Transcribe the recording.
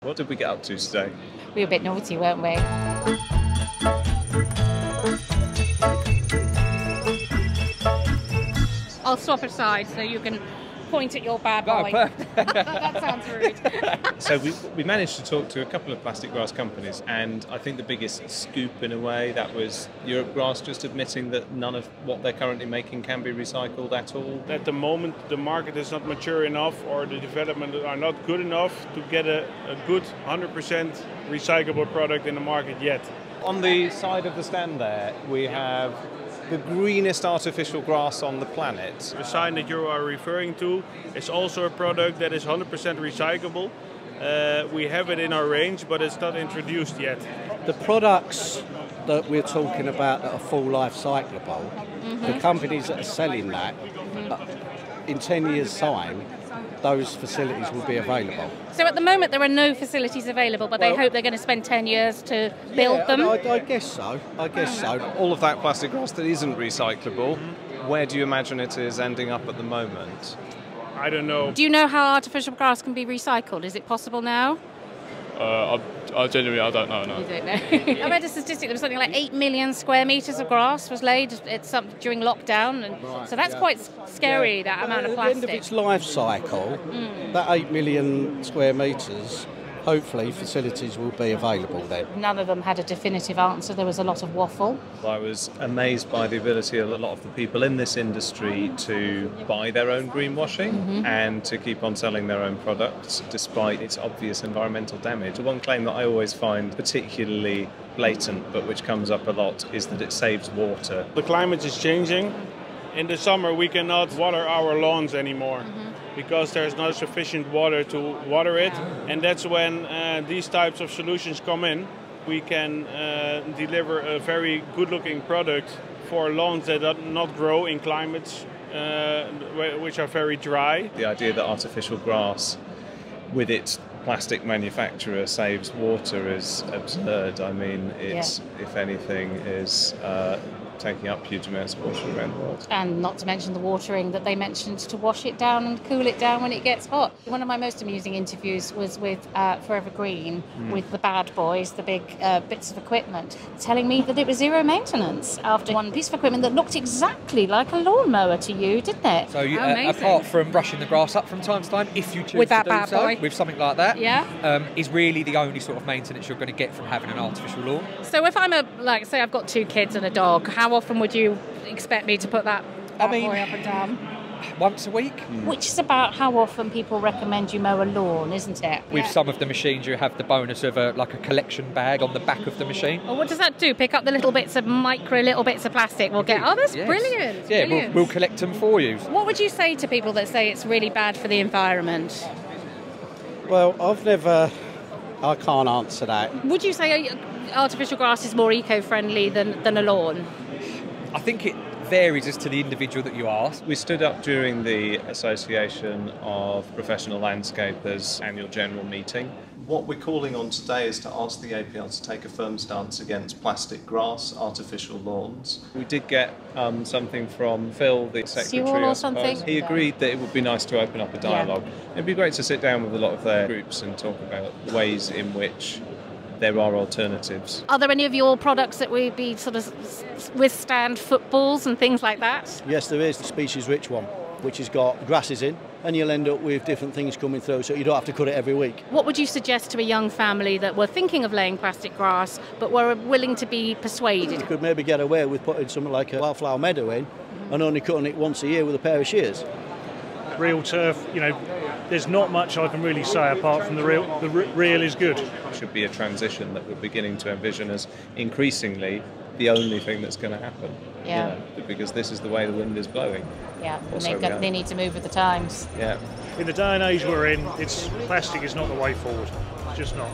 What did we get up to today? We were a bit naughty, weren't we? I'll swap aside so you can point at your bad boy. That sounds rude. So we managed to talk to a couple of plastic grass companies, and I think the biggest scoop in a way, that was Europe Grass just admitting that none of what they're currently making can be recycled at all. At the moment the market is not mature enough, or the development are not good enough to get a good 100% recyclable product in the market yet. On the side of the stand there, we have the greenest artificial grass on the planet. The sign that you are referring to is also a product that is 100% recyclable. We have it in our range, but it's not introduced yet. The products that we're talking about that are full life cyclable, the companies that are selling that, in 10 years' time, those facilities will be available. So at the moment there are no facilities available, but they hope they're going to spend 10 years to build them? I guess so. All of that plastic grass that isn't recyclable, where do you imagine it is ending up at the moment? I don't know. Do you know how artificial grass can be recycled? Is it possible now? I genuinely don't know. No. You don't know. I read a statistic. There was something like 8 million square metres of grass was laid during lockdown, and so that's quite scary. That amount of plastic. At the end of its life cycle, that 8 million square metres, hopefully facilities will be available then. None of them had a definitive answer. There was a lot of waffle. I was amazed by the ability of a lot of the people in this industry to buy their own greenwashing and to keep on selling their own products despite its obvious environmental damage. One claim that I always find particularly blatant, but which comes up a lot, is that it saves water. The climate is changing. In the summer we cannot water our lawns anymore because there's not sufficient water to water it, and that's when these types of solutions come in. We can deliver a very good-looking product for lawns that do not grow in climates which are very dry. The idea that artificial grass, with its plastic manufacturer, saves water is absurd. I mean, it's, if anything, is taking up huge amounts of water around the world. And not to mention the watering that they mentioned to wash it down and cool it down when it gets hot. One of my most amusing interviews was with Forever Green, with the bad boys, the big bits of equipment, telling me that it was zero maintenance after one piece of equipment that looked exactly like a lawnmower to you, didn't it? So apart from brushing the grass up from time to time, if you choose with that to do bad so, boy, with something like that, yeah, is really the only sort of maintenance you're going to get from having an artificial lawn. So if I'm say I've got 2 kids and a dog, how often would you expect me to put that boy up and down? Once a week. Which is about how often people recommend you mow a lawn, isn't it? With some of the machines you have the bonus of a collection bag on the back of the machine. Well, what does that do? Pick up the little bits of plastic we'll get. Oh, that's brilliant. Yeah, brilliant. We'll collect them for you. What would you say to people that say it's really bad for the environment? Well, I can't answer that. Would you say artificial grass is more eco-friendly than a lawn? I think it varies as to the individual that you ask. We stood up during the Association of Professional Landscapers annual general meeting. What we're calling on today is to ask the APL to take a firm stance against plastic grass, artificial lawns. We did get something from Phil, the secretary, or something. He agreed that it would be nice to open up a dialogue. It'd be great to sit down with a lot of their groups and talk about ways in which there are alternatives. Are there any of your products that would be sort of withstand footballs and things like that? Yes, there is the species rich one, which has got grasses in, and you'll end up with different things coming through, so you don't have to cut it every week. What would you suggest to a young family that were thinking of laying plastic grass but were willing to be persuaded? You could maybe get away with putting something like a wildflower meadow in and only cutting it once a year with a pair of shears. Real turf, there's not much I can really say apart from the real. The real is good. It should be a transition that we're beginning to envision as increasingly the only thing that's going to happen. Yeah. Because this is the way the wind is blowing. Yeah, and they need to move with the times. Yeah. In the day and age we're in, plastic is not the way forward. It's just not.